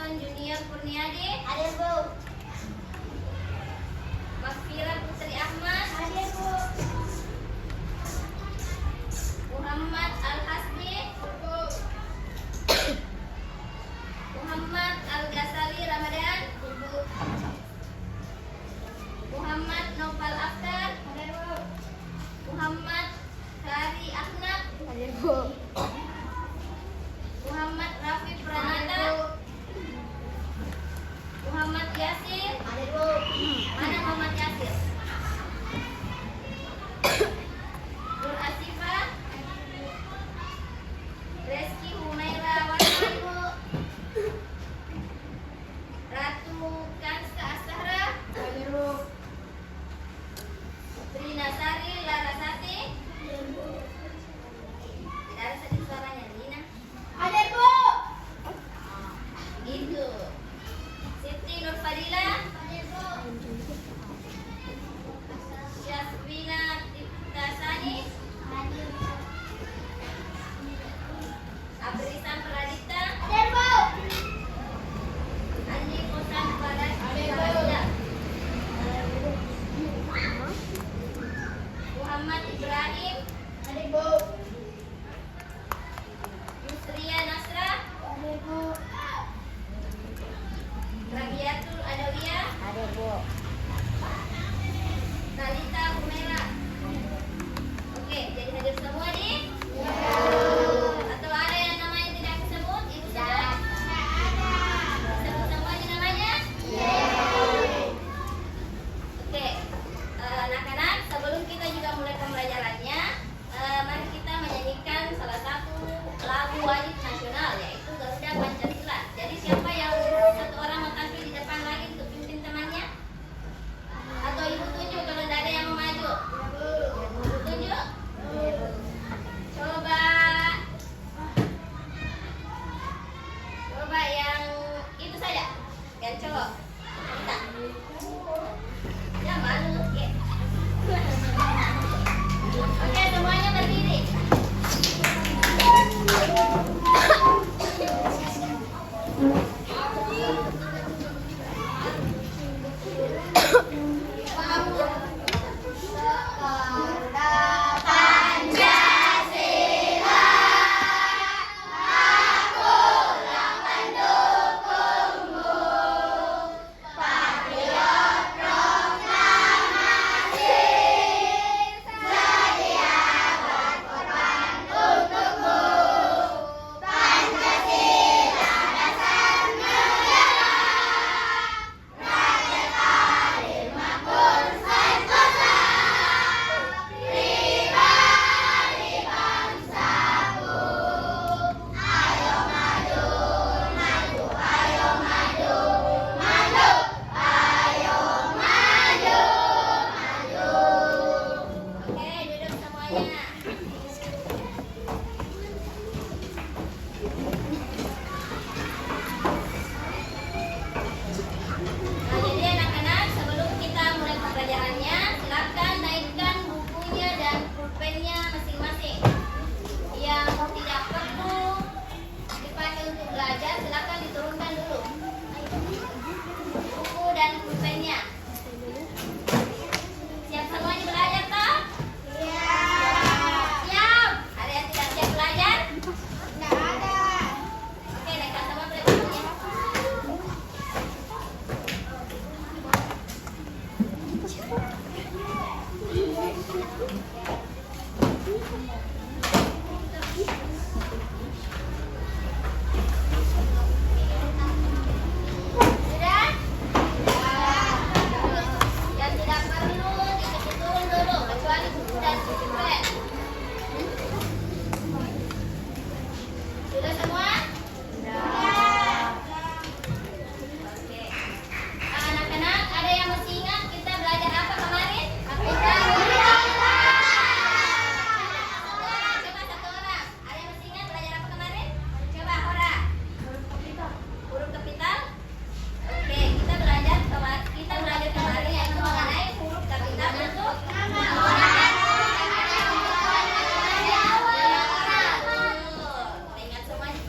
Anton Junior Kurniadi. Hadir, Bu. Makfira Putri Ahmad. Hadir, Bu. Muhammad Al-Hasbi. Muhammad Al-Ghazali Ramadan. Muhammad Nopal Akhtar. Hadir, Bu. Muhammad Hari Ahmad. Hadir, Bu. Muhammad Rafi Pranata. Muhammad Yasir. Hadir, Bu. Mana Muhammad Yasir? Nur Asifah. Reski Humaira Warman. Bu. Ratu Kansa Astahra. Hadir, Bu. Trina Sari Larasati. Hadir, Bu. Tidak ada sedih suaranya, Nina. Hadir, Bu. Gitu. Siti Nur Fadila. Hadir, Bu. Syafina Tiptasani. Hadir. Abrisan Pradita. Hadir, Bu. Andi Kosan Pradita. Muhammad Ibrahim. Hadir, Bu. Yusria Nasra. Hadir, Bu. Rabiatul Adawiyah. Hadir, Bu. Talita Humaira. Oke, jadi hadir semua nih? Atau ada yang namanya tidak disebut? Ibu sudah sebut semuanya namanya? Oke, anak-anak, sebelum kita juga mulai pembelajarannya, mari kita menyanyikan salah satu lagu wajib nasional, yaitu Garuda Pancasila. Jadi siapa yang satu orang mau tampil di depan lagi untuk pimpin temannya? Atau ibu tunjuk kalau tidak ada yang mau maju? Ibu tunjuk? Coba yang itu saja, yang cowok. Kita. Ya malu. Oke. Oke, semuanya berdiri. Oke, duduk semuanya. Nah, jadi anak-anak, sebelum kita mulai pembelajarannya, silakan naikkan bukunya dan pulpennya masing-masing. Yang tidak perlu dipakai untuk belajar, silakan diturunkan dulu. Buku dan pulpennya. Siap semuanya belajar, toh? Siap. Ada yang tidak siap belajar? Tidak ada. Oke, naikkan semua pulpennya. Sudah? Yang tidak perlu ditutup dulu, kecuali buku dan pulpen. Sudah semua? Oke. Anak-anak, ada yang masih ingat kita belajar apa kemarin? Coba satu orang. Ada yang masih ingat belajar apa kemarin? Coba orang. Huruf kapital. Oke, kita belajar kemarin yaitu mengenai huruf kapital untuk nama. Ingat semua di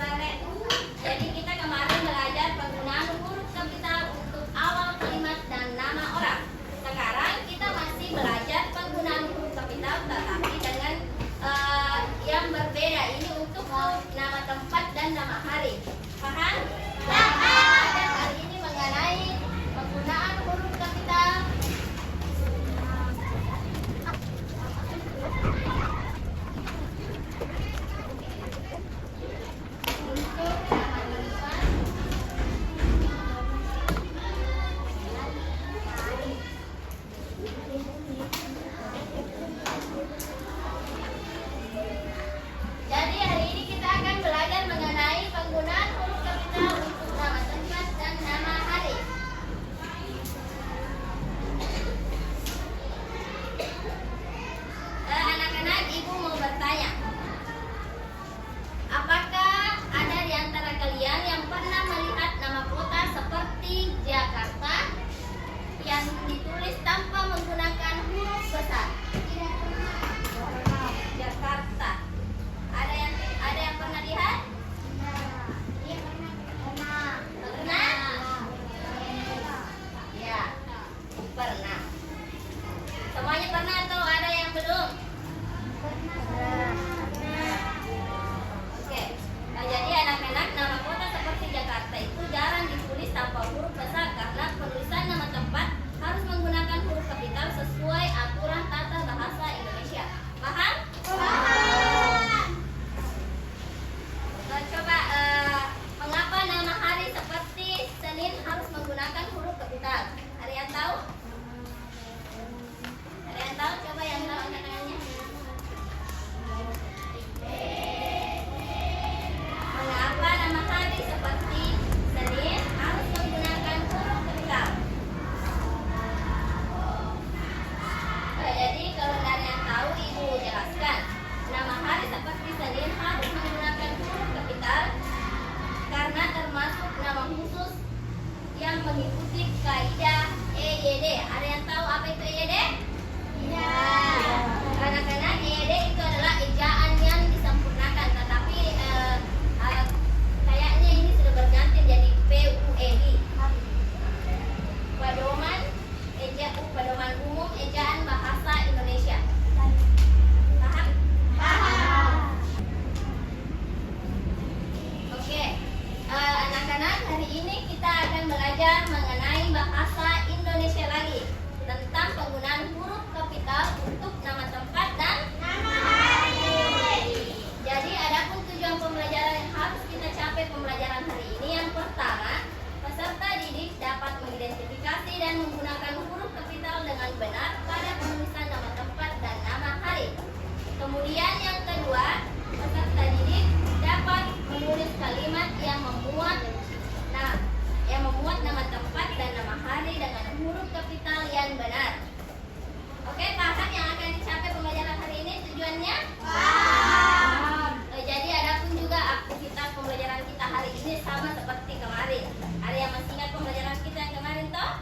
mengikuti kaidah EYD. Ada yang tahu apa itu EYD? Iya. Anak-anak, EYD itu adalah ejaan yang disempurnakan, tetapi kayaknya ini sudah berganti jadi PUED. Pedoman umum ejaan bahasa Indonesia. Paham? Oke, anak-anak, hari ini kita akan belajar mengenai bahasa Indonesia lagi tentang penggunaan huruf kapital untuk nama tempat dan Nama hari. jadi adapun tujuan pembelajaran yang harus kita capai pembelajaran hari ini, yang pertama, peserta didik dapat mengidentifikasi dan menggunakan huruf kapital dengan benar pada penulisan nama tempat dan nama hari. Kemudian yang kedua, peserta didik dapat menulis kalimat yang memuat nama tempat dan nama hari dengan huruf kapital yang benar. Oke, paham yang akan dicapai pembelajaran hari ini tujuannya? Jadi adapun juga aktivitas pembelajaran kita hari ini sama seperti kemarin. Ada yang masih ingat pembelajaran kita yang kemarin toh?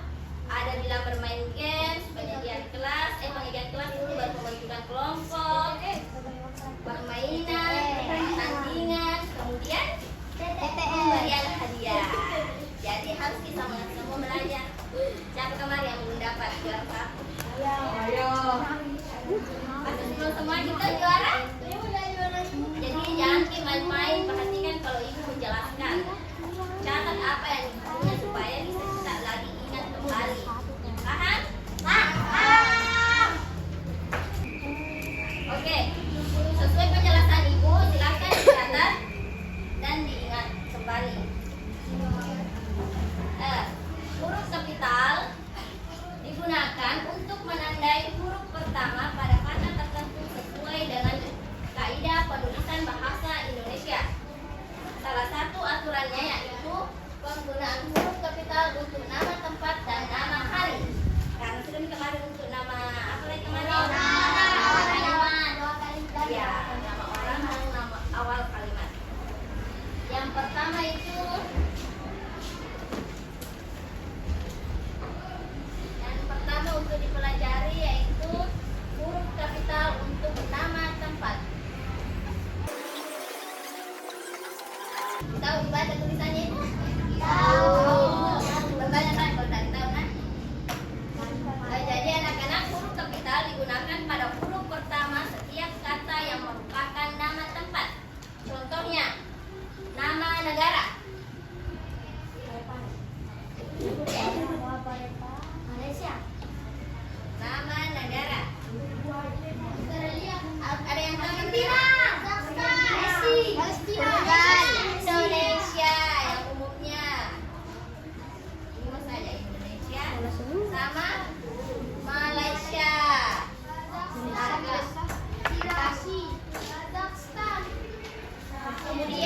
Ada bilang bermain games, penyajian kelas dulu, baru pembentukan kelompok, permainan, pertandingan, kemudian pemberian hadiah. Jadi harus kita semua belajar. Siapa kemarin yang belum dapat juara satu? Ayo. Atau sebelum semua kita juara? Jadi jangan main-main, perhatikan kalau ibu menjelaskan. Catat apa yang ibunya supaya bisa kita lagi ingat kembali. Paham? Paham. Oke, sesuai penjelasan ibu, silakan dicatat dan diingat kembali. Huruf kapital digunakan untuk menandai huruf pertama pada kata tertentu sesuai dengan kaidah penulisan bahasa Indonesia. Salah satu aturannya yaitu penggunaan huruf kapital untuk nama tempat dan nama hari. Karena sudah kemarin untuk nama apa lagi kemarin? Ya, nama orang dan nama awal kalimat. Yang pertama itu untuk dipelajari yaitu huruf kapital untuk nama tempat. Tahu baca tulisannya itu? Tahu. Berbanyak kan kalau dari tahu kan? Jadi anak-anak, huruf kapital digunakan pada huruf pertama setiap kata yang merupakan nama tempat. Contohnya, nama negara. Malaysia. Nama negara. Ada yang tahu Argentina? Indonesia yang umumnya. Ini saja Indonesia sama Malaysia. Kemudian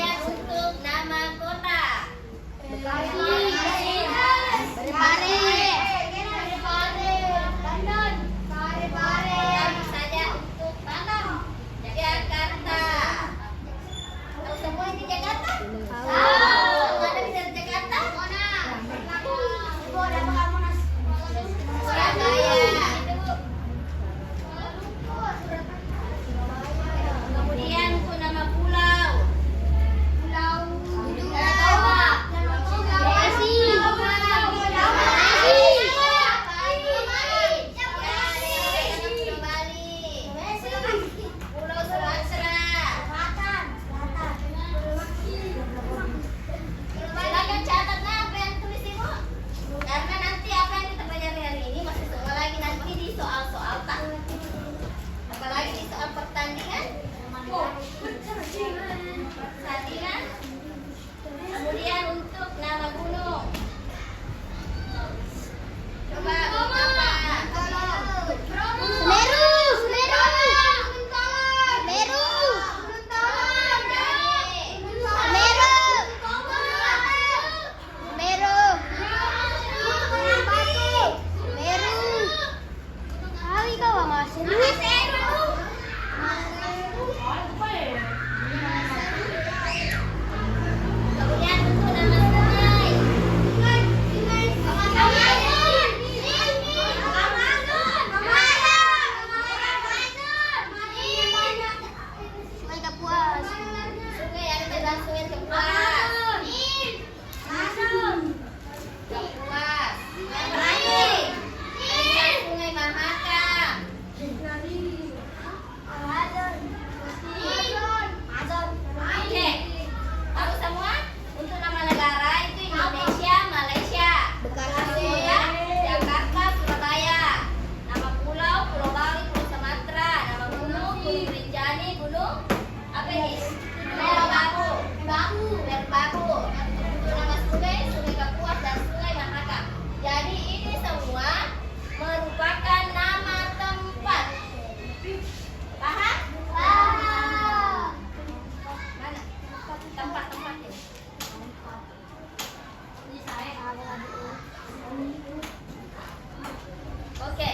Oke,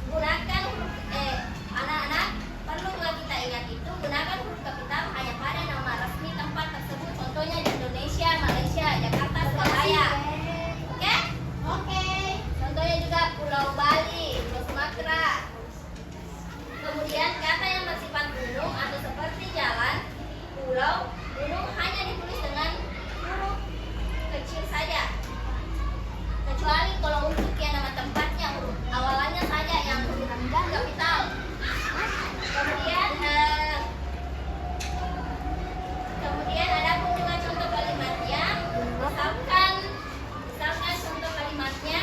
gunakan huruf anak-anak perlu juga kita ingat itu gunakan huruf kapital hanya pada nama resmi tempat tersebut. Contohnya di Indonesia, Malaysia, Jakarta, Surabaya. Oke? Oke. Contohnya juga Pulau Bali, Pulau Sumatera. Kemudian kata yang bersifat gunung atau seperti jalan, pulau, gunung hanya ditulis dengan huruf kecil saja. Kecuali kalau untuk yang nama tempatnya huruf awalannya saja yang huruf kapital. Kemudian ada pun juga contoh kalimatnya. Misalkan contoh kalimatnya.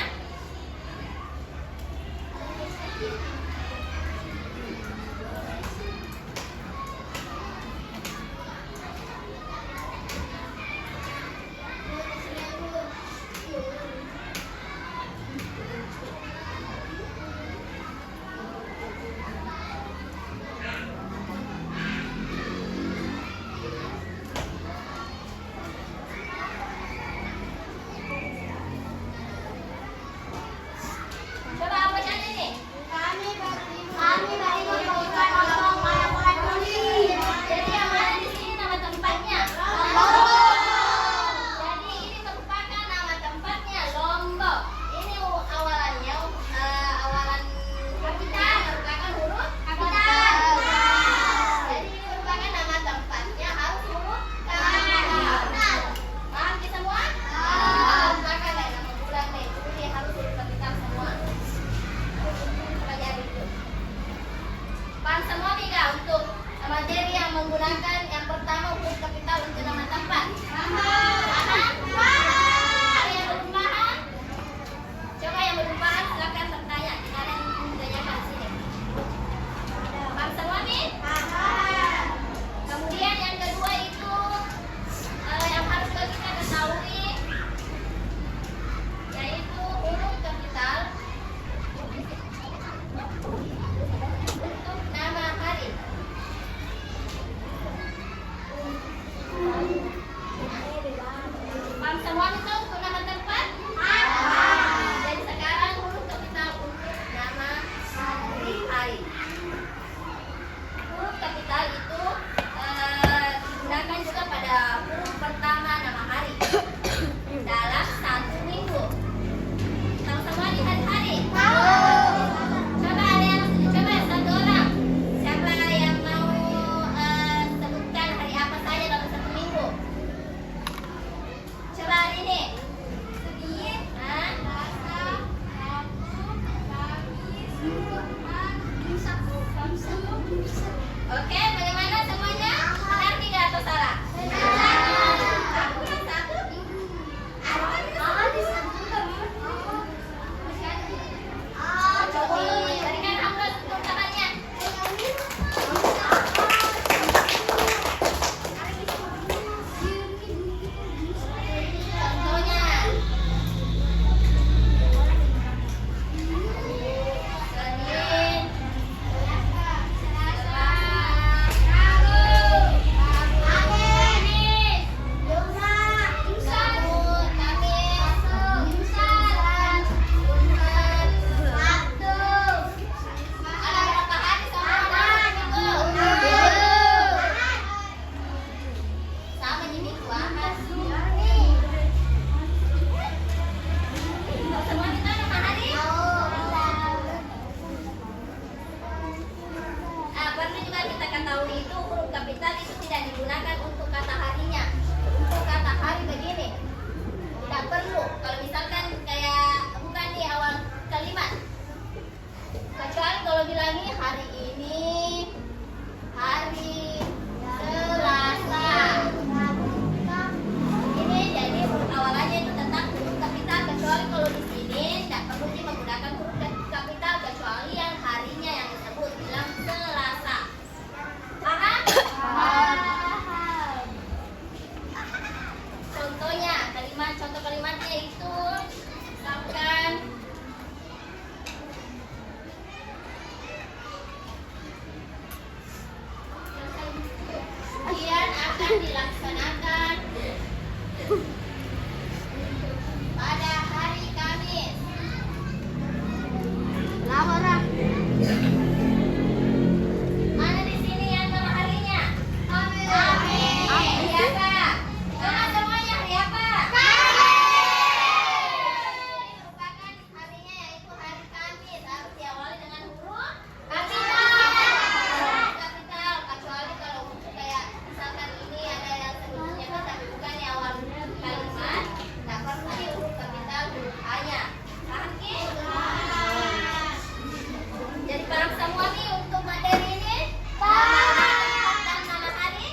Coba apa saja nih? Kami bagi membuka lombok malam-malam kuning. Jadi yang mana di sini nama tempatnya? Jadi ini merupakan nama tempatnya Lombok. Ini awalannya awalan kapital merupakan huruf kapital. Jadi ini merupakan nama tempatnya harus huruf kapital. Paham kita semua? Maka nama bulan nih, ini harus huruf kapital semua. Pelajari itu. Paham semua tidak untuk materi yang menggunakan yang pertama huruf kapital untuk nama tempat? Paham? Ada yang belum paham? Coba yang belum paham silakan bertanya. Tidak ada yang ditanyakan sini. Paham semua nih? Kemudian yang kedua itu yang harus kita ketahui yaitu huruf kapital untuk nama hari. Paham semua itu untuk nama tempat? Jadi sekarang huruf kapital untuk nama hari. Huruf kapital itu digunakan juga pada huruf pertama nama hari dalam satu minggu. Tahu semua di hari-hari? Coba ada yang coba satu orang. Siapa yang mau sebutkan hari apa saja dalam satu minggu? Coba hari ini. Senin, Hah? Selasa, Rabu, Kamis, Jumat, Sabtu. Oke, bagaimana semuanya? Benar tidak atau salah? Aku yang satu. Coba berikan Hamzah untuk tangannya. Contohnya. Senin, Selasa, Rabu, Kamis, Rabu, Kamis, Jumat, Sabtu. Ada berapa hari sama sama di minggu Ahad. Semua kita nama hari? Perlu juga kita ketahui itu huruf kapital itu tidak digunakan untuk kata harinya. Untuk kata hari begini tidak perlu. Kalau misalkan kayak bukan di awal kalimat. Kecuali kalau bilangnya hari ini, hari Selasa. Pada hari Kamis. Laura. Mana di sini yang tahu harinya? Kamis. Hari apa? Semuanya hari apa? Ini merupakan harinya yaitu hari Kamis. Harus diawali dengan huruf kapital. Kecuali kalau untuk kayak misalkan ini ada yang sebelumnya kan tapi bukan di awal kalimat, tak perlu di huruf kapital huruf A-nya. Paham Ki? Jadi paham semua nih untuk materi ini? Dan nama hari?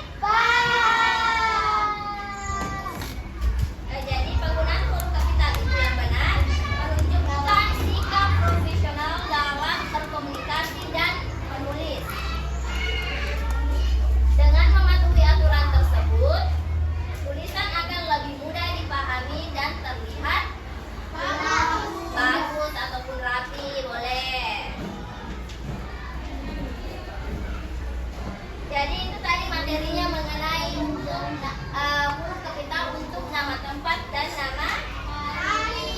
Jadi penggunaan huruf kapital itu yang benar menunjukkan sikap profesional dalam berkomunikasi dan menulis. Dengan mematuhi aturan tersebut, tulisan akan lebih mudah dipahami dan terlihat bagus ataupun rapi, boleh. Jadi itu tadi materinya mengenai huruf kapital untuk nama tempat dan nama hari.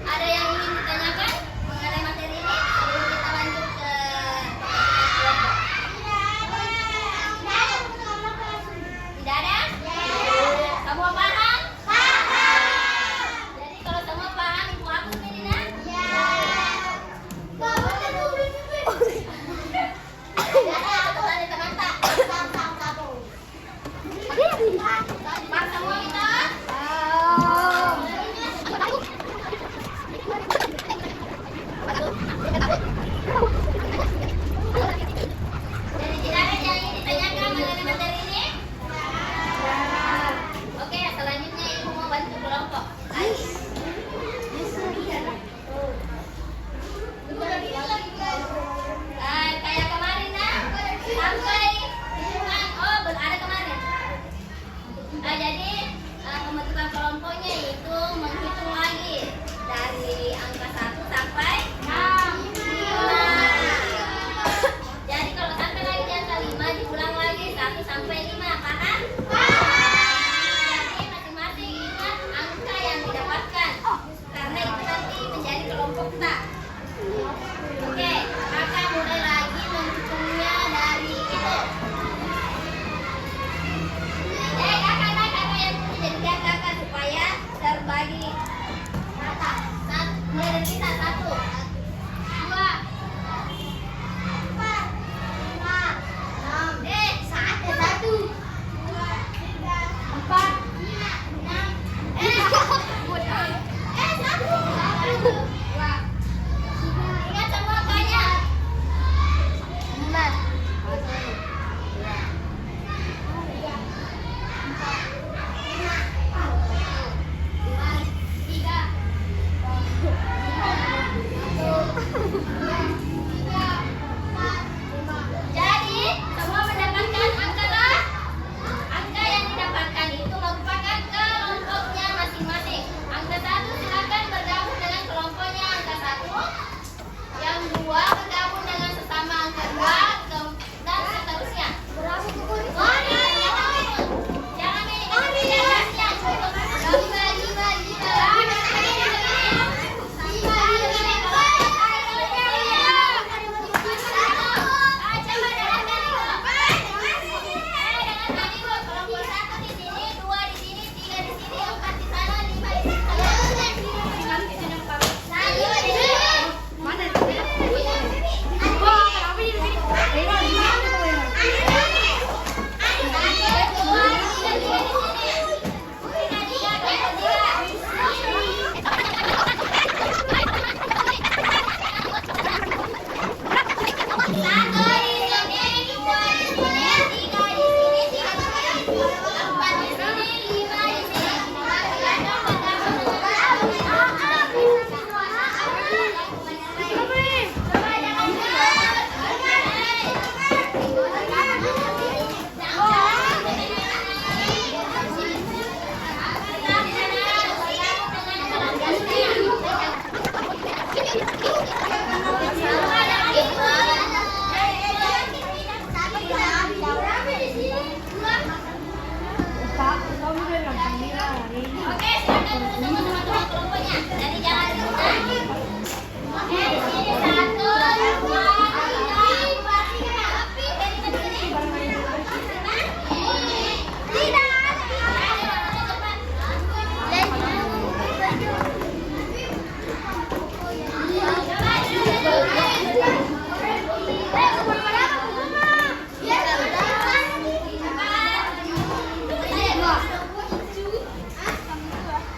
Ada yang ingin ditanyakan mengenai materi ini sebelum kita lanjut ke kelompok? Tidak ada? Semua paham? Jadi kalau semua paham, ibu hapus nih Dina? Pak semua kita? Jadi tidak ada yang ingin ditanyakan mengenai materi ini? Oke, selanjutnya ibu mau bantu kelompok. Ayo. Kayak kemarin nah, sampai hitungan ada kemarin. Jadi pembentukan kelompoknya itu menghitung lagi dari angka 1 sampai 5. Jadi kalau sampai lagi di angka 5 diulang lagi 1 sampai 5, paham? Jadi masing-masing ingat angka yang didapatkan karena itu nanti menjadi kelompok tak. Oke, kakak mulai lagi menghitungnya dari itu. Kakak yang punya jadi kakak supaya terbagi rata. Mulai dari kita 1. kelompoknya. Jadi jangan rebutan. Oke, di sini 1, 2, 3. Api dari sini. Tidak.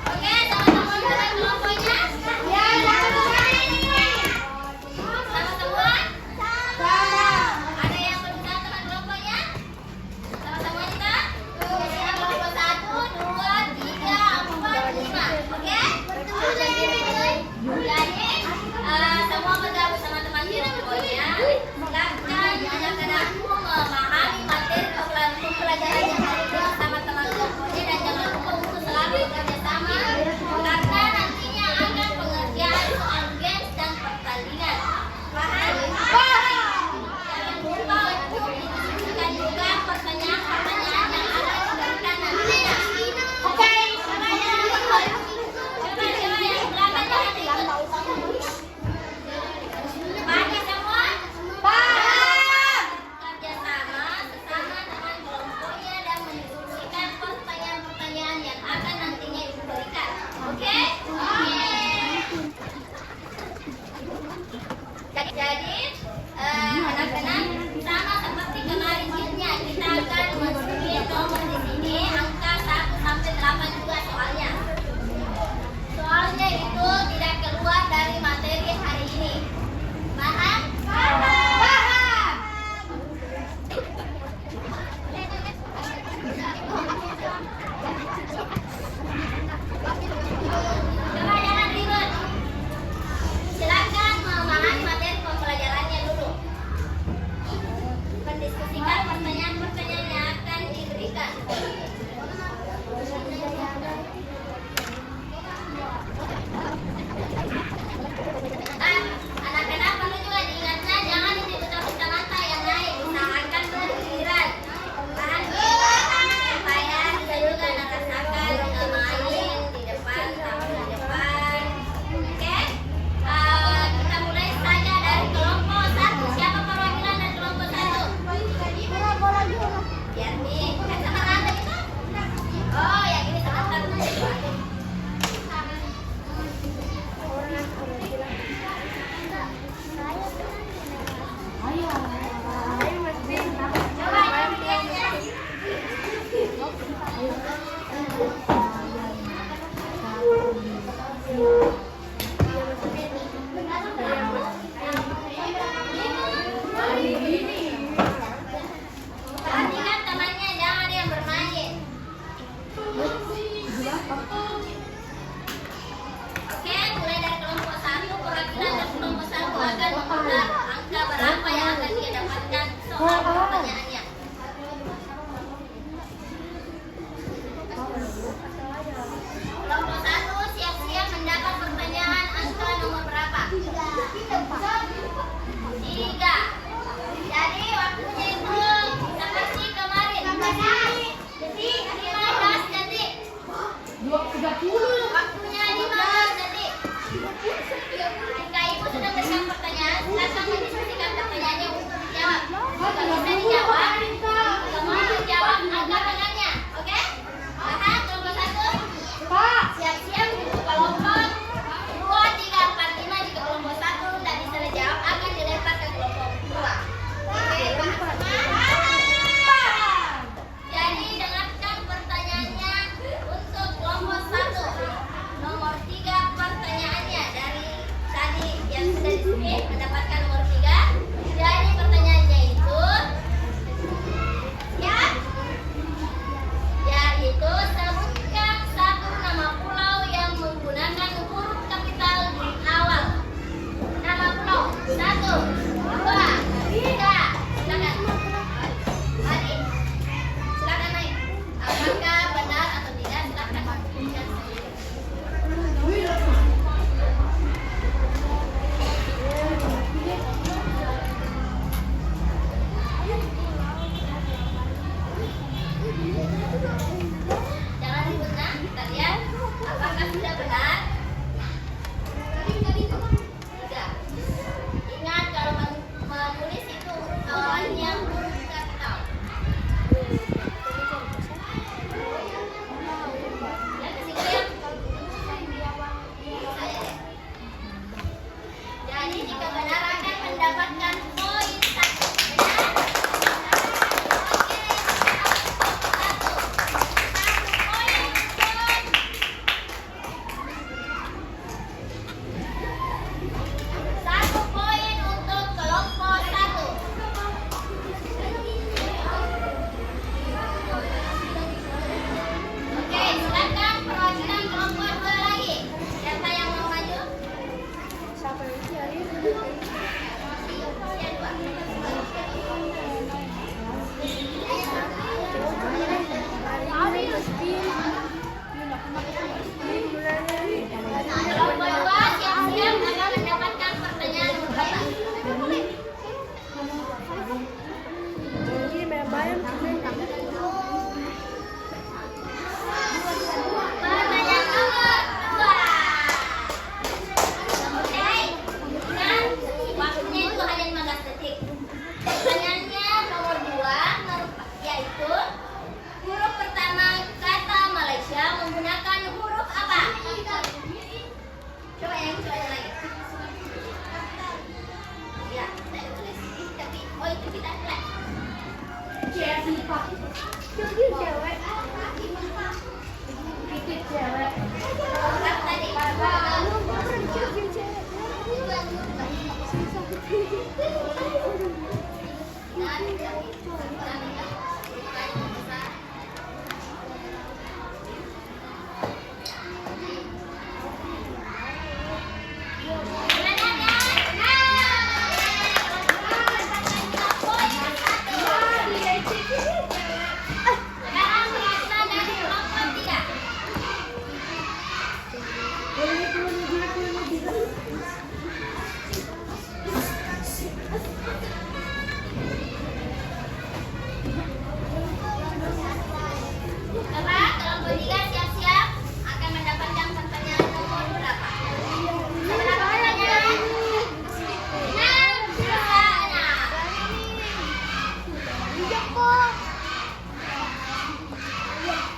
Oke, sama-sama mulai kelompoknya.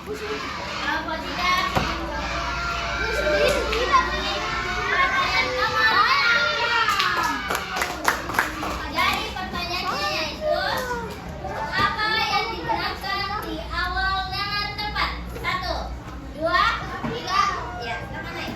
Kalau tidak, pertanyaan kamu. Jadi pertanyaannya yaitu apa yang digunakan di awal nama tempat? 1, 2, 3. Ya, kita mana ya?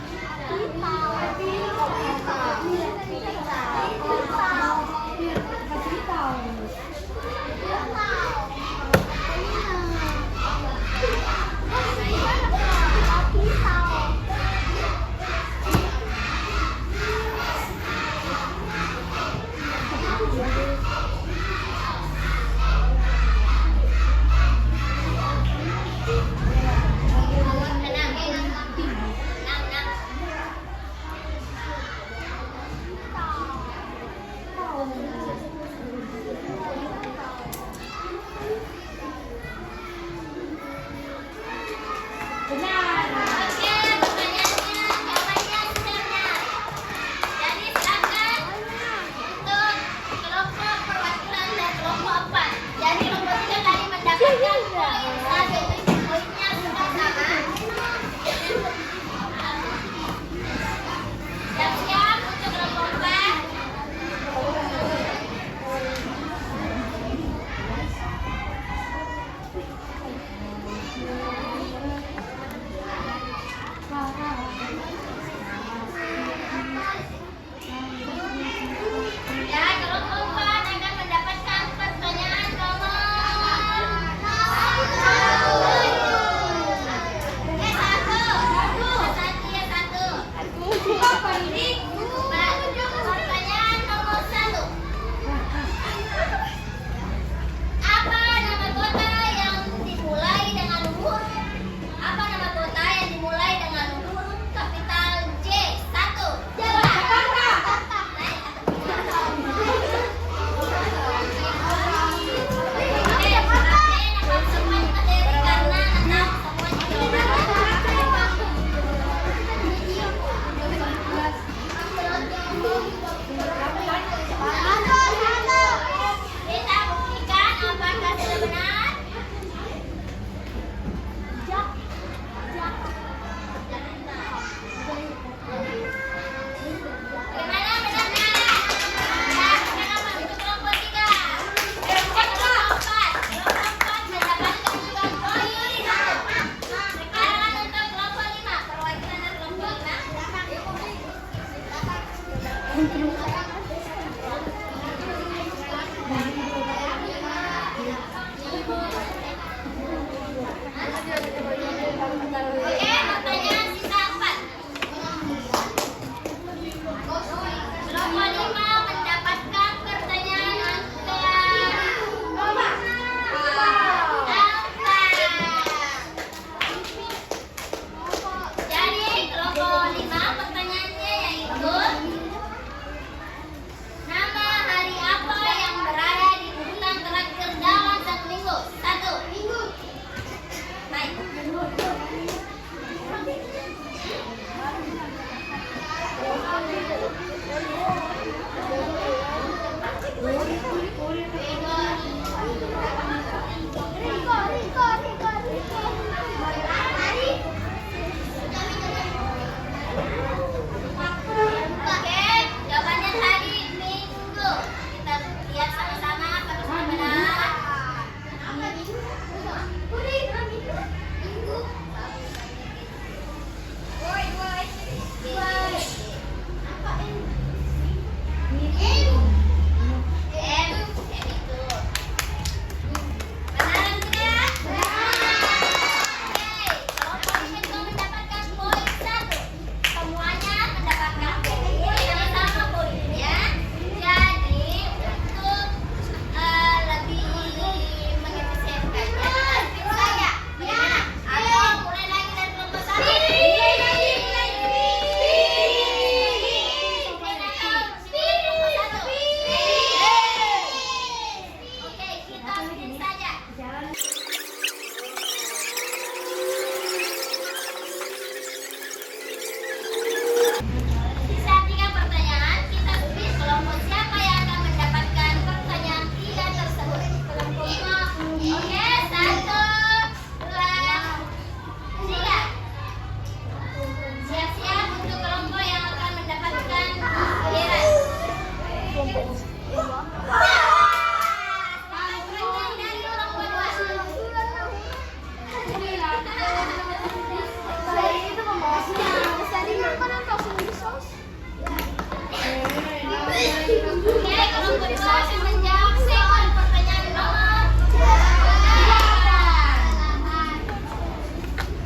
akan menjawab soal pertanyaan nomor 8.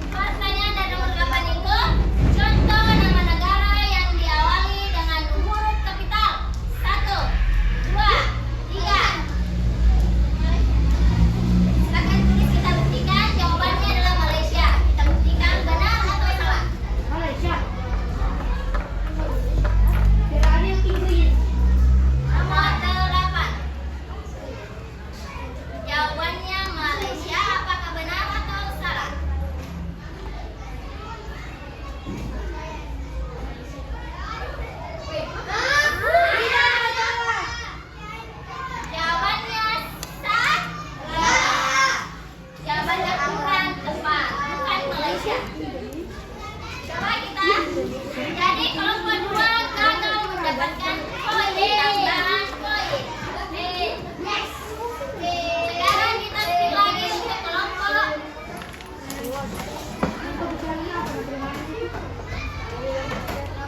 Pertanyaan dari nomor 8 itu, contoh nama negara yang diawali dengan huruf kapital. 1, 2, 3. Silakan tulis, kita buktikan. Jawabannya adalah Malaysia. Kita buktikan benar atau salah. Malaysia. Kiraannya yang tinggi. Nomor 8. Jawabannya Malaysia. Apakah benar atau salah? Jawabannya salah. Jawabannya kurang tepat. Bukan Malaysia. Coba kita. Jadi kelompok 2 gagal mendapatkan poin tambahan poin. Next. Sekarang kita skip lagi untuk kelompok.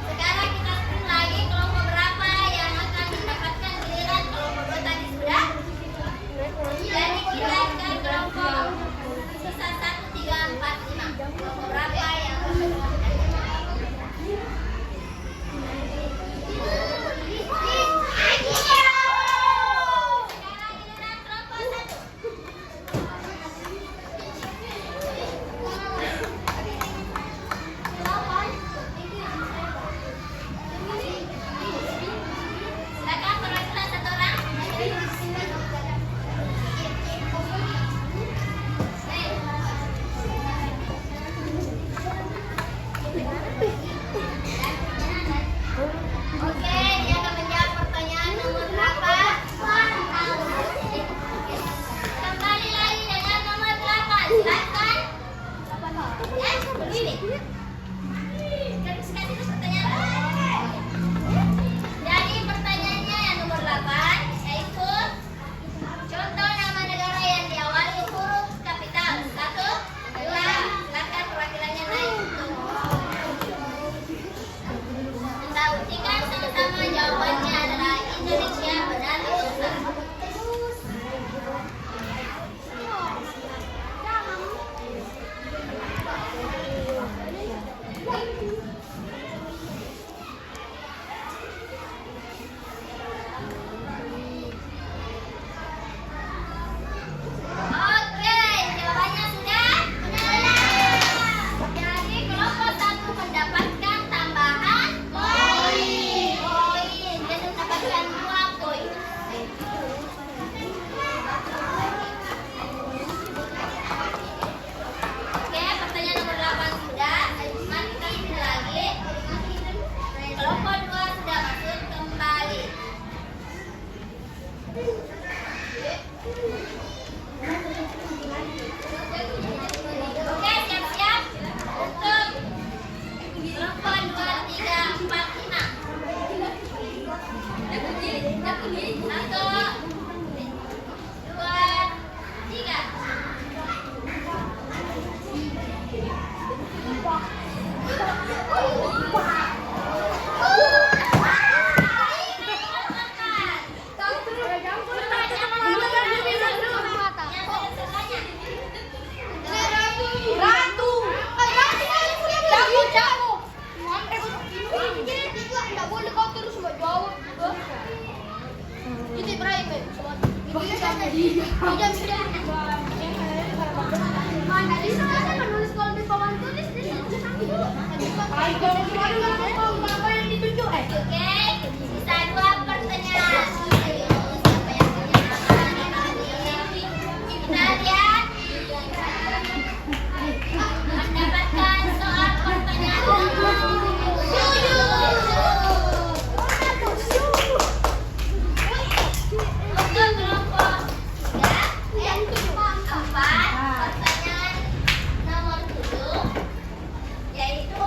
Sekarang kita skip lagi kelompok berapa yang akan mendapatkan giliran. Kelompok 2 tadi sudah. Jadi kita ke kelompok sisa 1, 3, 4, 5. Kelompok berapa yang akan mendapatkan sekarang giliran kelompok 1. Silakan perwakilan satu orang. Oke, dia akan menjawab pertanyaan nomor berapa? Kembali lagi dengan nomor 8. Silakan. Begini. Kasih terus pertanyaan. Jadi pertanyaannya yang nomor 8 yaitu contoh nama negara yang diawali huruf kapital. 1, 2, silakan perwakilannya naik. Kita buktikan sama-sama jawabannya adalah Indonesia. Benar atau salah? Oke, jawabannya sudah benar. Jadi kelompok 1 mendapatkan tambahan poin. Dan mendapatkan 2 poin. Oke, pertanyaan nomor 8 sudah. Mari kita isi lagi. Kelompok 2 sudah masuk kembali. Oke, siap-siap untuk kelompok 2, 3, 4, 5. 1, 2, 3. Ratu. Jago. Tidak boleh kau terus menjawab. Itu Ibrahim. Tadi saya menulis kalau di papan tulis di situ. Apa yang ditunjuk? Oke, sisa 2 pertanyaan. Siapa yang punya nama ini? Kita lihat. Mendapatkan soal pertanyaan nomor 7. Untuk kelompok 4, pertanyaan nomor 7 yaitu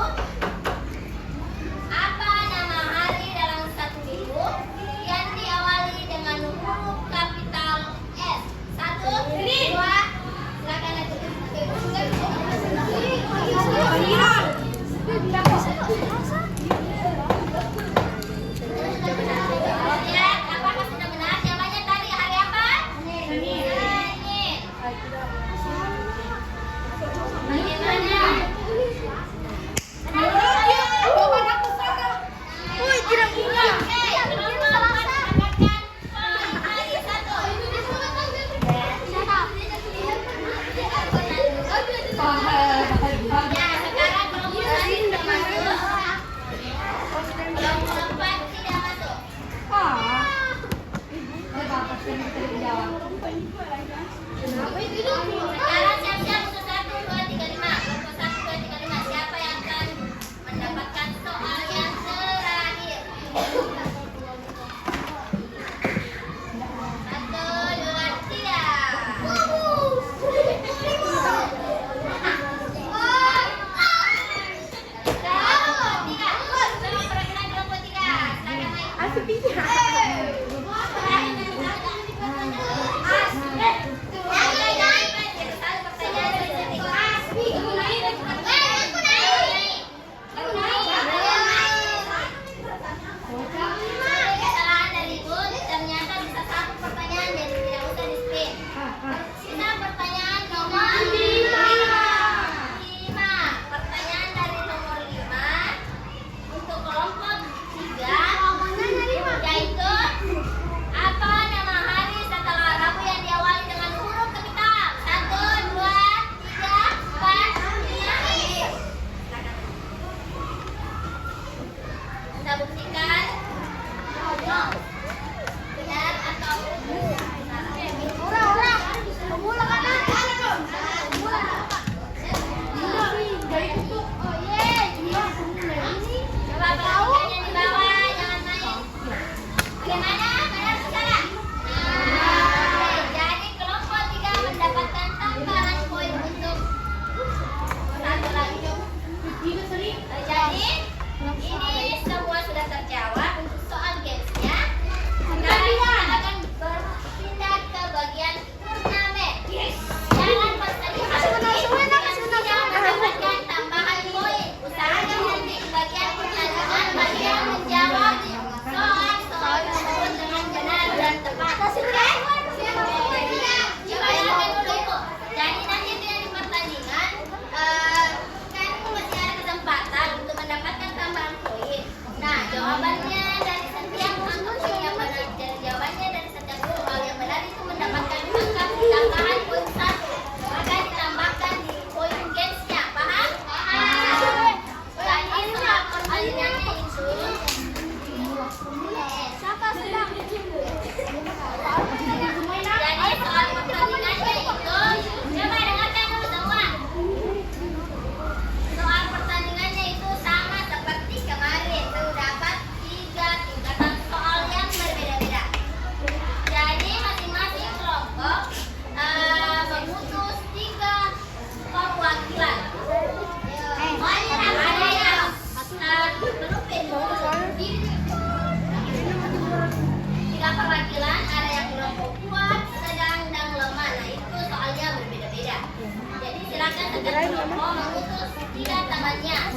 mengutus tiga temannya. Yang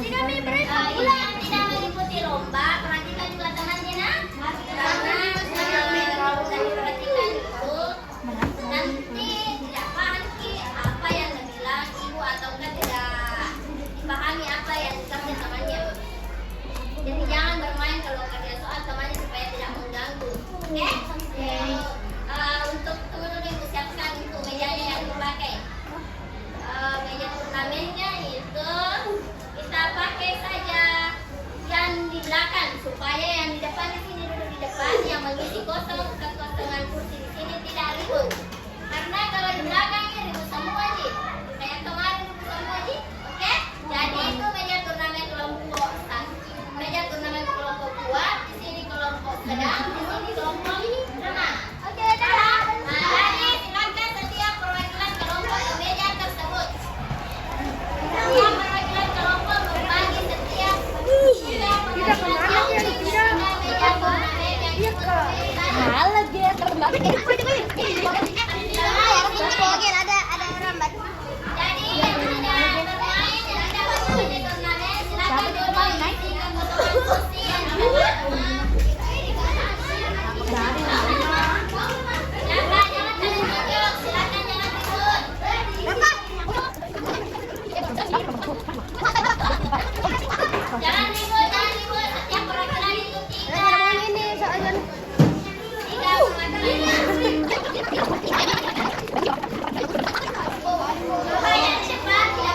tidak mengikuti lomba, perhatikan juga temannya nah. Karena yang sudah diperhatikan itu nanti tidak paham apa yang dibilang ibu ataukah tidak dipahami apa yang dikasih temannya. Jadi jangan bermain kalau kerja soal temannya supaya tidak mengganggu. Oke? Untuk teman-teman ibu siapkan itu mejanya yang dipakai. Meja turnamennya itu kita pakai saja yang di belakang supaya yang di depan di sini duduk di depan, yang mengisi kekosongan kursi di sini tidak ribut. Karena kalau di belakangnya ribut semua sih, kayak kemarin ribut semua sih. Oke? Jadi itu meja turnamen kelompok meja turnamen kelompok kuat, di sini kelompok sedang, di sini kelompok lemah. Oke, dah. Jadi silakan setiap perwakilan kelompok ke meja tersebut. Setiap perwakilan kelompok berbagi setiap meja turnamen yang diperlukan. Jadi yang tidak bermain dan tidak masuk meja turnamen silakan duduk di kekosongan kursi yang di depan. Jangan ribut, setiap perwakilan itu tiga perwakilan. Supaya cepat, tidak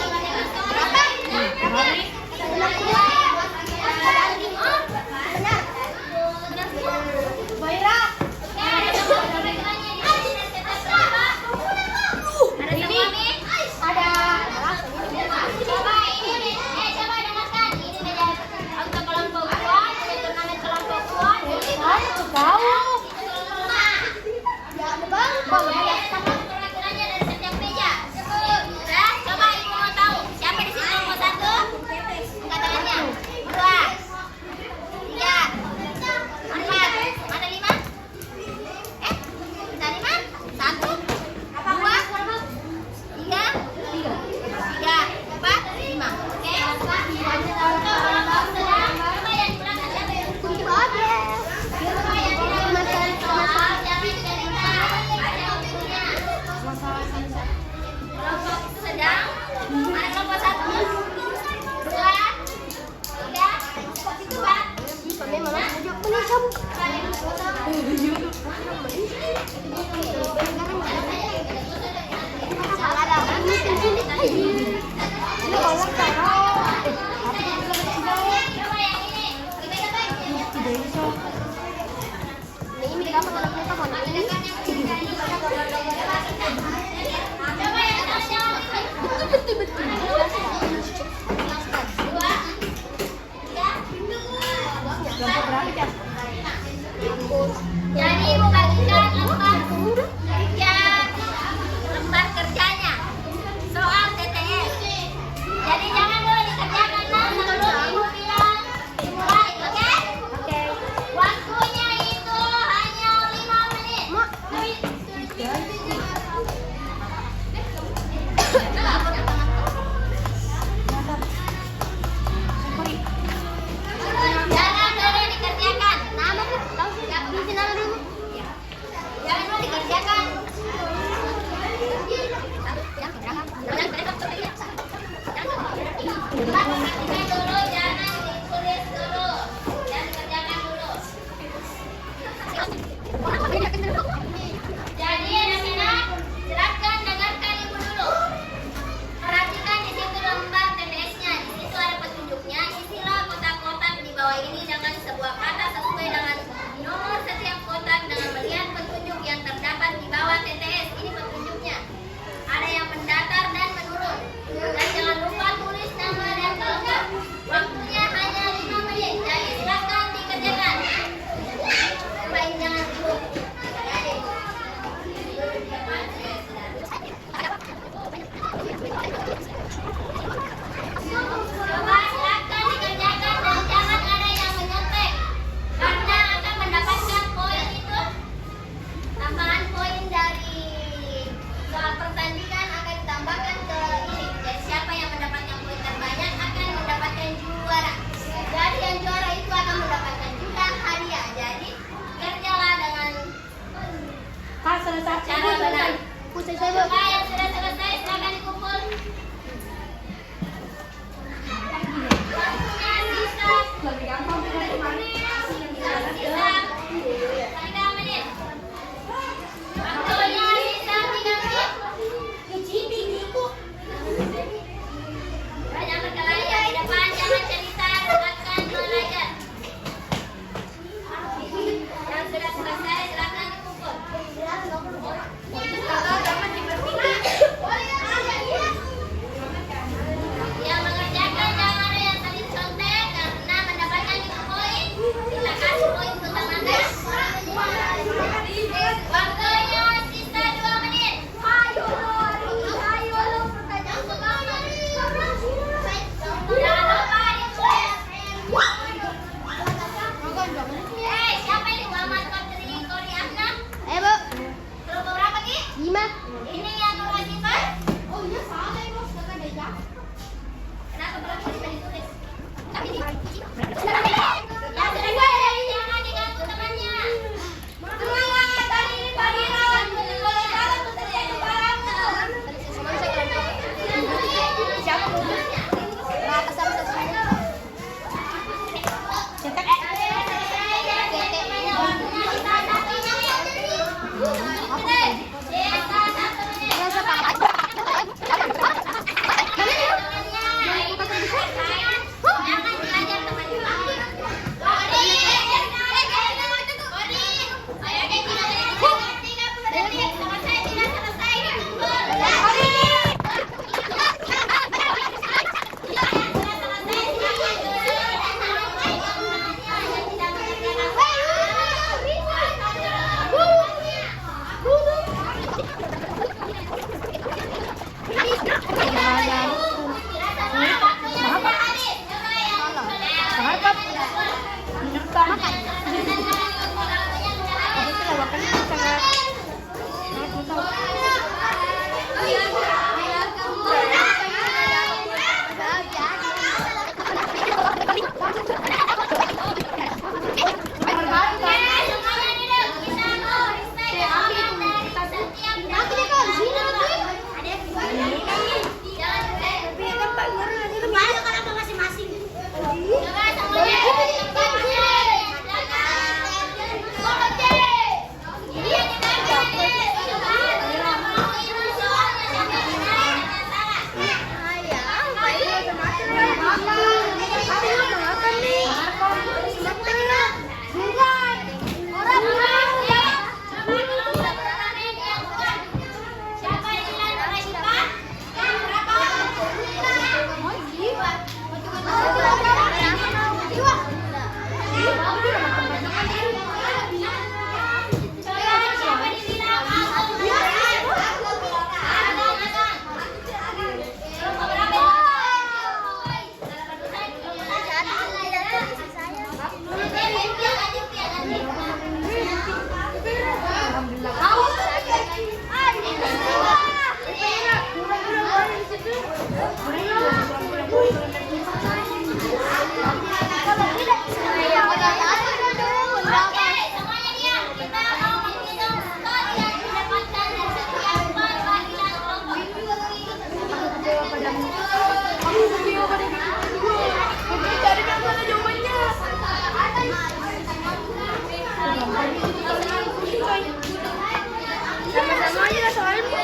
Sama-sama aja soalnya.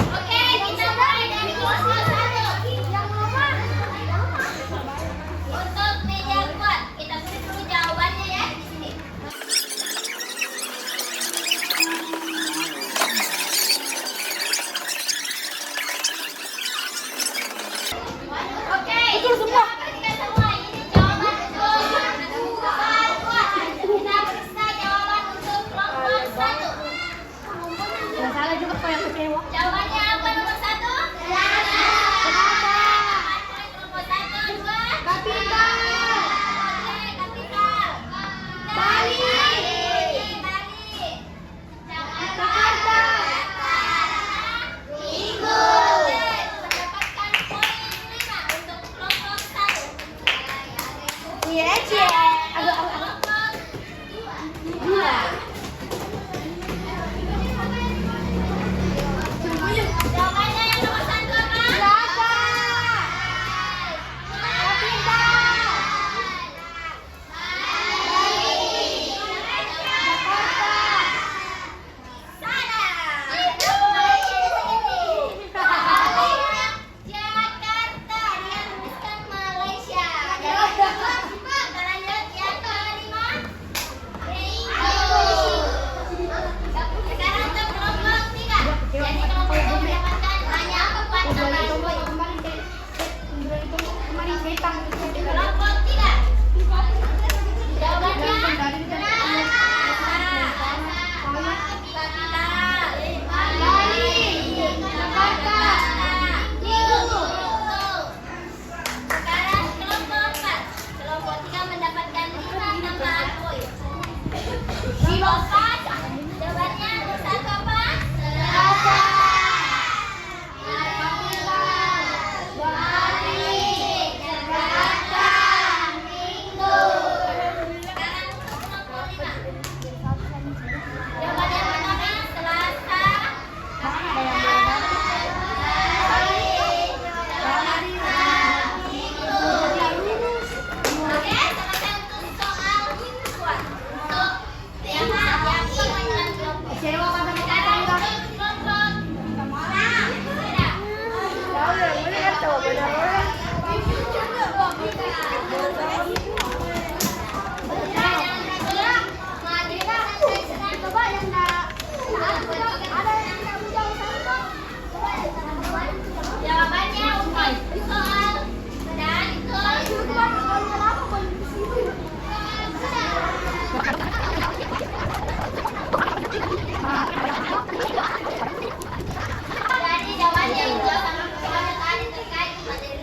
Oke, kita mulai dari kelompok 1. Untuk meja kuat, kita tulis dulu jawabannya ya di sini. Oke, itu semua. Kita semua ini jawaban untuk soal kuat. Kita periksa jawaban untuk kelompok 1. Nggak salah juga kok yang kecewa. Jawabannya apa nomor 1? Kenapa? Kelompok 1, 2. Kapital. Oke, kapital. Bali. Bali. Jakarta. Minggu. Mendapatkan poin 5 untuk kelompok 1. Iya, Cie. Kelompok 2. Jawabannya yang nomor 1 apa? Selasa. Jakarta, dia tuliskan Malaysia. Kita lanjut yang kelima. Sekarang untuk kelompok 3. Jadi kelompok 2 mendapatkan hanya 4 tambahan poin. Kelompok 3. Jawabannya sekarang kelompok 4. Kelompok 3 mendapatkan 5 tambahan poin. Kelompok 4. Jawabannya nomor 1 apa? Sekarang untuk kelompok 5. Jawabannya pertama Selasa. Oke, selesai untuk soal kuat. Untuk yang pengambilan kelompok. Sekarang untuk kelompok 6. Jawabannya untuk soal dan jadi jawabannya itu sama tadi terkait materi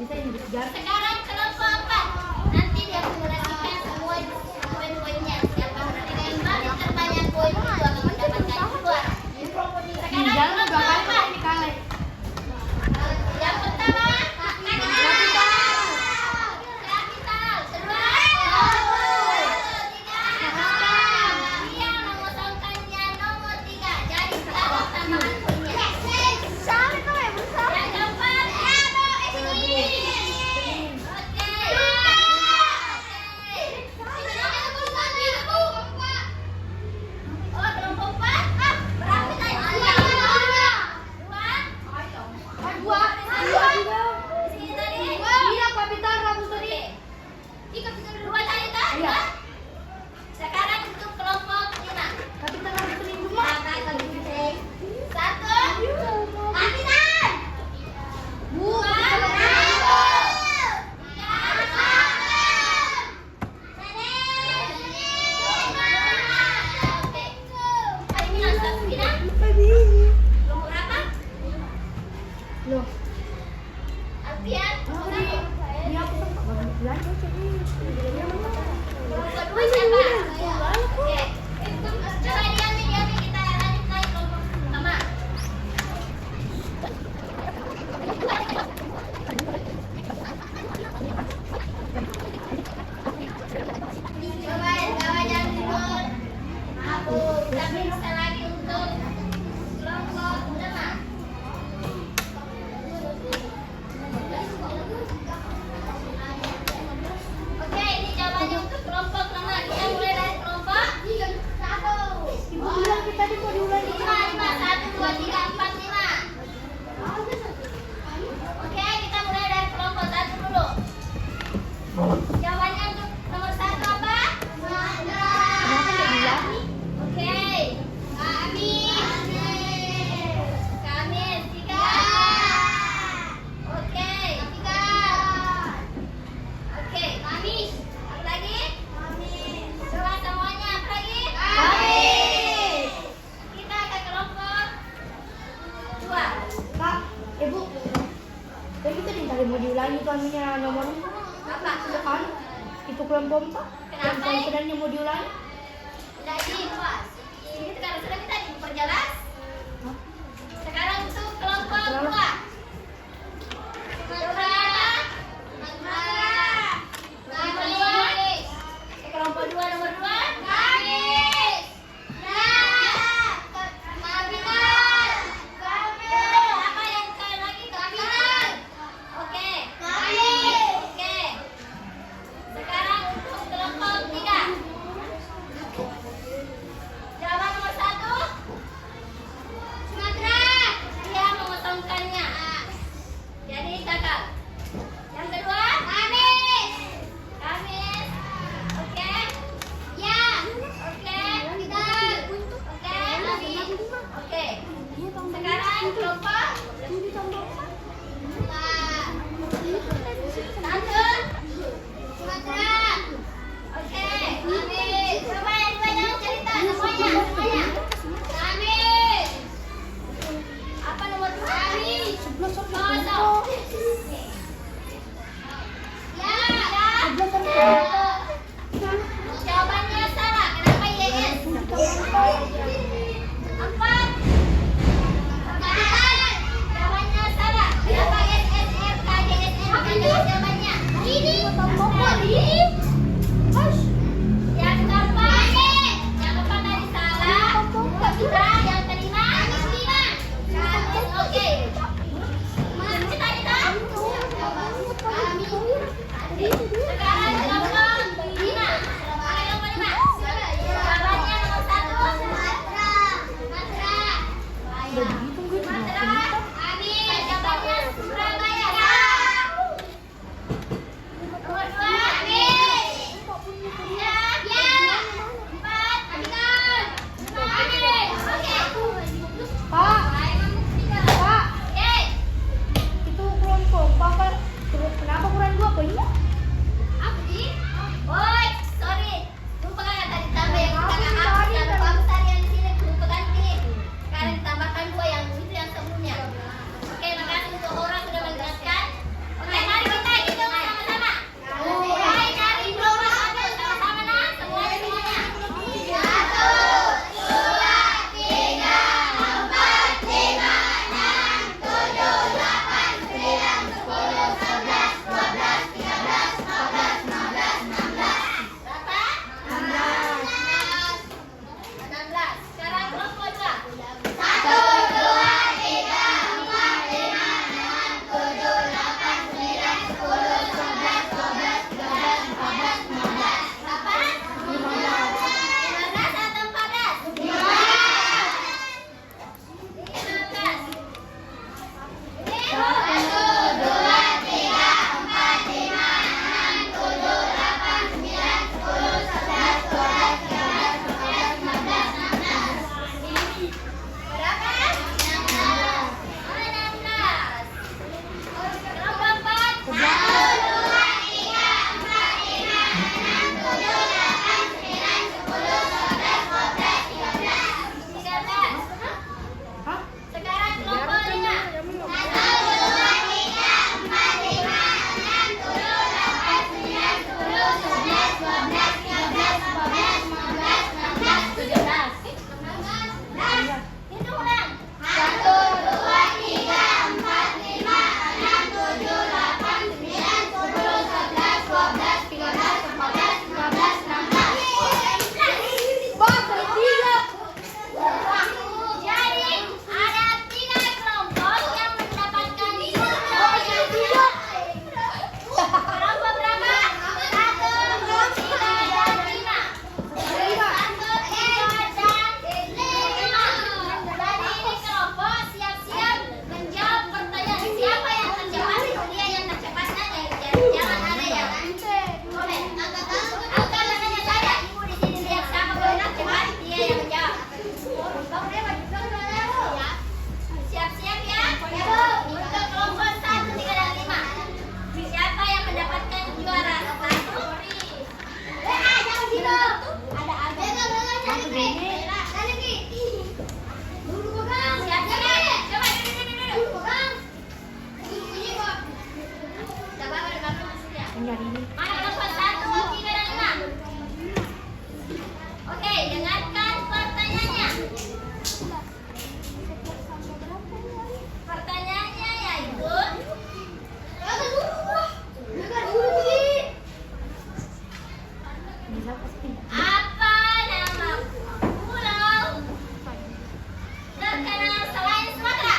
Sekarang kelompok 4. Nanti dia simulasikan semua poin-poinnya. Siapa yang paling terbanyak poin itu akan mendapatkan juara. Sekarang kelompok 4. Yang pertama, kapital. Kedua, dia mengosongkannya nomor 3. Jadi sekarang tambahan poinnya. Yang keempat, sekarang untuk kelompok 5. Satu, kapitan. Dua, Alfian, kedua siapa? Oke. Coba diambil, kita lanjut lagi kelompok pertama. Coba jangan ribut. Kita periksa lagi untuk kelompok 5. Oke, ini jawabannya untuk kelompok 5. Kita mulai dari kelompok 5. 1, 2, 3, 4, 5. Oke, kita mulai dari kelompok 1 dulu. Jawabannya untuk nomor 1 apa? Oke. Kamis 3. Oke. Oke, Kamis. Apa lagi? Coba semuanya apa lagi? Kita ke kelompok 2. Ibu, kan kita tadi mau diulangi tuh anunya nomor Apa? kan? Itu kelompok 4. Yang Kenapa? konsenannya mau diulangi? Jadi, ini sekarang sudah kita diperjelas. Sekarang untuk kelompok 2. Kelompok 2 nomor 2. Apa yang sekali lagi? Kapital. Oke. Oke. Sekarang untuk kelompok 3. Jawaban nomor 1. Sumatera. Dia mengosongkannya. Jadi kakak. juara satu. Jangan gitu. Ada ada. Satu gini. Dulu pegang. Siap-siap. Coba dulu. Dulu pegang. Bunyi kok. Coba balik maksudnya. Nyari ini. Mana kelompok 1, 3, dan 5? Oke, dengarkan pertanyaannya. Pertanyaannya yaitu Bisa pasti. apa nama pulau terkenal selain Sumatera?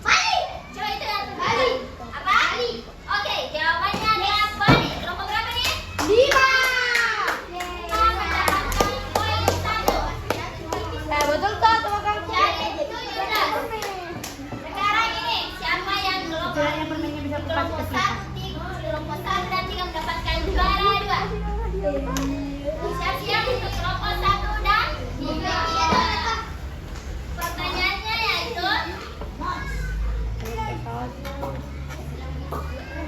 Bali. Coba itu yang Bali. apa? Oke, jawabannya adalah Bali. Kelompok berapa nih? 5. Kita mendapatkan poin 1. Betul toh sama kamu. Jadi 17. Sekarang ini siapa yang kelompok Juara yang permainnya bisa kupas ke kita. kelompok 1 dan 3 mendapatkan juara 2. Siap-siap untuk kelompok 1 dan 3. Pertanyaannya yaitu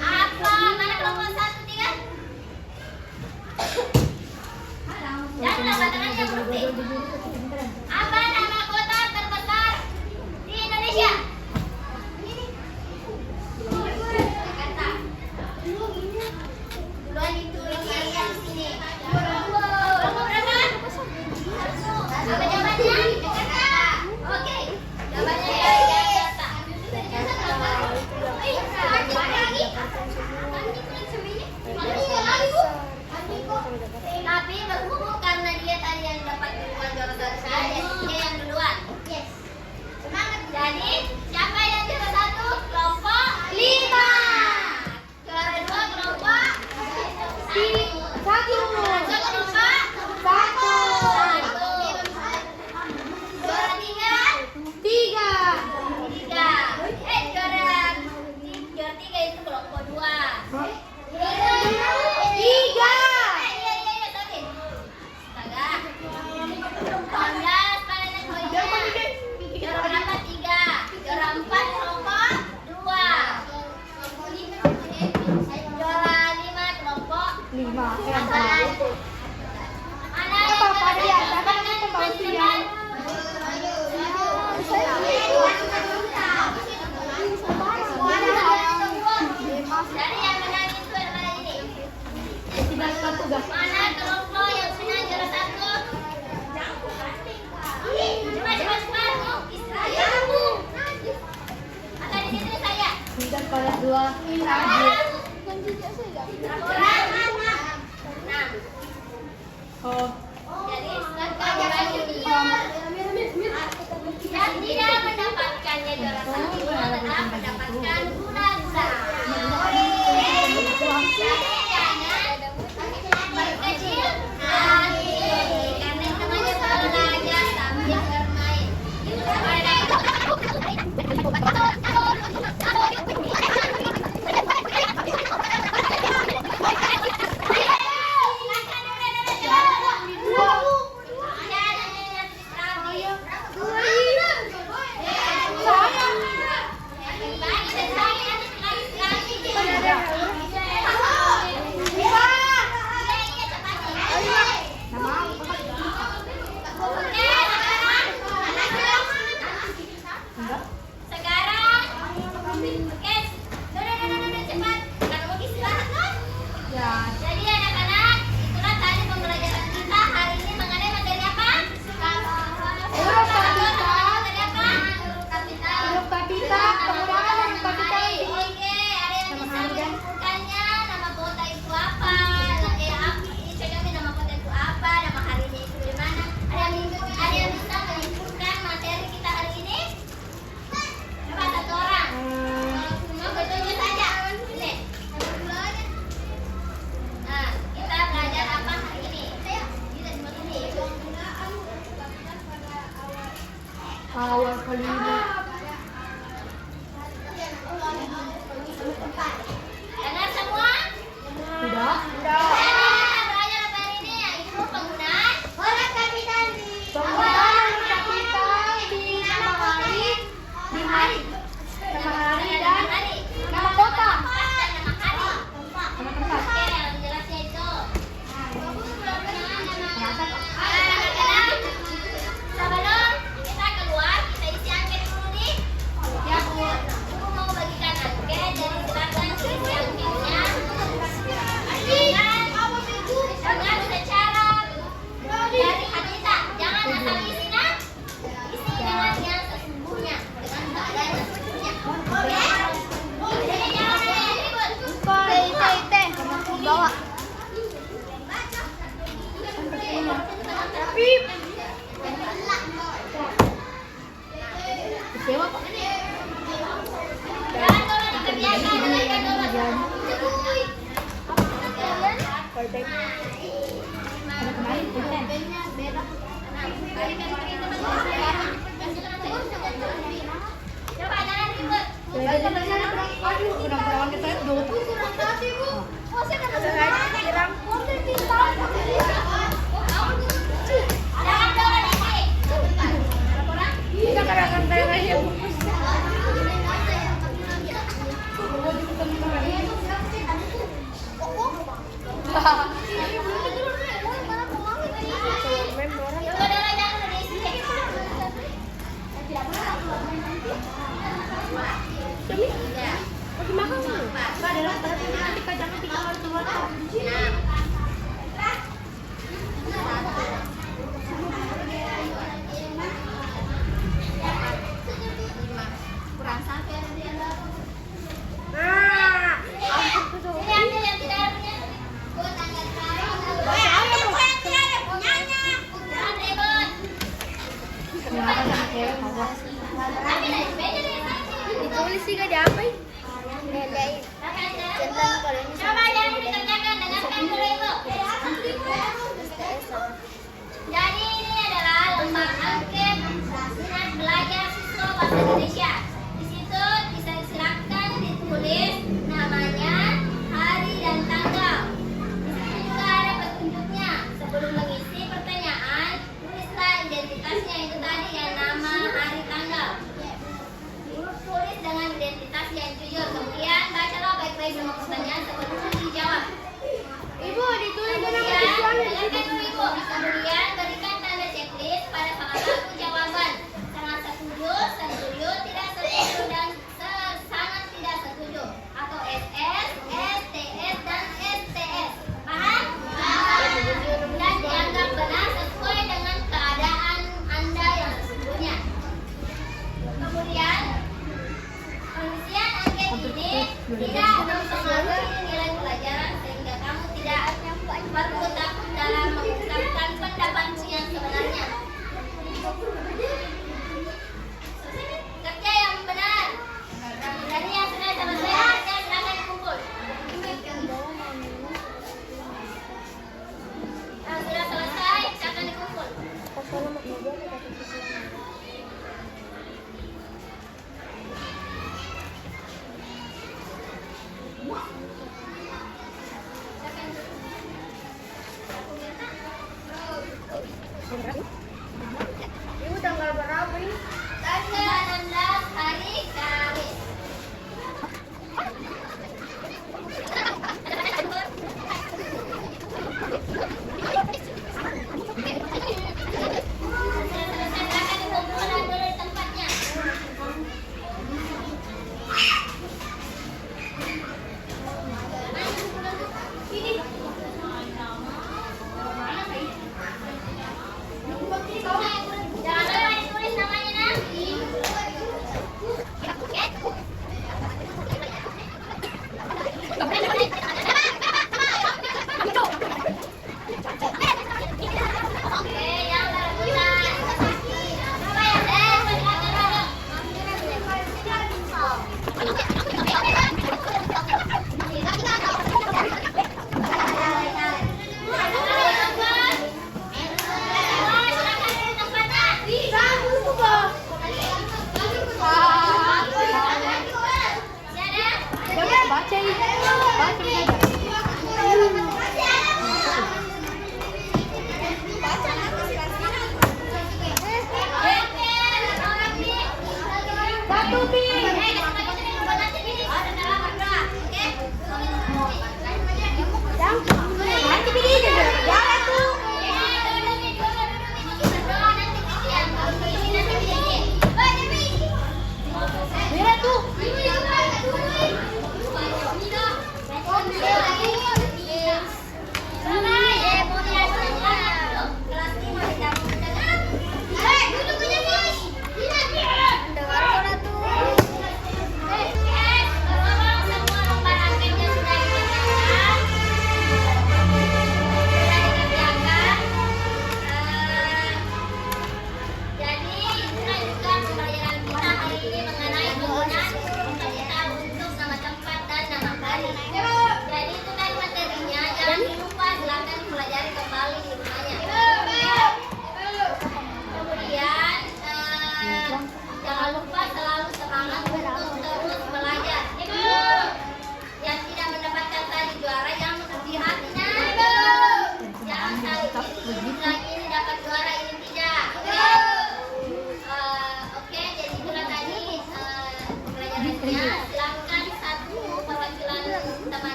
apa mana kelompok 1, 3? Dan tangannya bersih. Apa nama kota terbesar di Indonesia? Jakarta. Duluan ditulis yang sini. Kelompok berapa? Apa jawabannya? Jakarta. Oke. Jawabannya Jakarta. Tapi berhubung karena dia tadi yang dapat duluan juara satu saja, dia yang duluan. Yes. Semangat. Jadi siapa yang juara 1? Kelompok 5. Juara 2 kelompok 1. Satu. Kelompok Satu. 1. Juara 3. 3. 3. Juara 3 itu kelompok 2. 3. Iya, sorry. Astaga. 16 panen poinnya. Juara berapa? 3. Juara 4 kelompok 2. Juara 5 kelompok 5. 4. Mana yang Apa dia? mendapatkan Siapa yang poin pembantu terbaik? ya? Dari yang menang itu adalah ini. Tidak satu gas. Mana kelompok yang menang juara 1? Cepat. Oh, istirahat. Akan di situ saya. Tidak pada 2. Kurang 6. Oh. Jadi setelah dibagi 5 dan tidak mendapatkannya juara 1 tetap mendapatkan gula-gula. Jadi jangan berkecil hati karena itu namanya belajar sambil bermain. Itu sekarang, oke, duduk cepat, karena mau istirahat kan? Ya. Jadi anak-anak, itulah tadi pembelajaran kita hari ini mengenai materi apa? Huruf kapital. Materi apa? Huruf kapital. Huruf kapital. Penggunaan huruf kapital. Oke, ada yang bisa menyebutkannya nama kota itu apa? Nama kota itu apa? Nama harinya itu di mana? Ada yang bisa menyebutkan materi kita hari ini? Coba satu orang. Mau bertunjuk saja. Ini. Nah, kita belajar apa hari ini? Awal kelima. Dengar semua? Sudah? Jadi kita belajar apa hari ini? Yaitu penggunaan huruf kapital di Penggunaan huruf kapital di nama hari, di hari, nama hari dan hari. nama kota, Dan nama hari. nama tempat. Oke, Perfect. Ada kemarin konten. Beda. Coba jangan ribut. Aduh, kurang-kurangan kita dulu. Kurang tadi, Bu. Oh, saya kata kurang konten pintar. Jangan dorong dikit. Kita kadang-kadang tanya aja. Coba dorong jangan berisik. Nanti kacangnya tinggal keluar. Kurang satu ya nanti ada. Ini ambil yang tidak ada punya. Jangan ribut. Kenapa sama cewek kagak? Tapi dari sepeda deh. Ditulis sih gak diapain? Coba jangan dikerjakan, dengarkan dulu ibu. Jadi ini adalah lomba angket minat belajar siswa bahasa Indonesia. Di situ bisa silakan ditulis namanya, hari dan tanggal. Di situ juga ada petunjuknya. Sebelum mengisi pertanyaan, tulislah identitasnya itu tadi yang nama, hari, tanggal. Tulis dengan identitas yang jujur. Kemudian bacalah baik-baik semua pertanyaan sebelum dijawab. Ibu ditulis dengan Kemudian, dengarkan dulu ibu. Kemudian berikan tanda checklist pada salah satu jawaban. Sangat setuju, tidak setuju, dan sangat tidak setuju. Atau SS, STS, dan STS. Paham? Dan dianggap benar sesuai dengan keadaan Anda yang sesungguhnya. Kemudian, pengisian angket ini tidak mempengaruhi nilai pelajaran sehingga kamu tidak perlu takut dalam mengungkapkan pendapatmu yang sebenarnya. Kerja yang benar. Jadi yang sudah selesai kerja silakan dikumpul. Yang sudah selesai silakan dikumpul. Ibu tanggal berapa ini? Tanggal 16 hari Kamis. Silakan dikumpulkan dulu di tempatnya. Jangan lupa ditulis namanya, Nak. Oke, yang berebutan. Coba ya, Baca ini. Baca. Satu pi.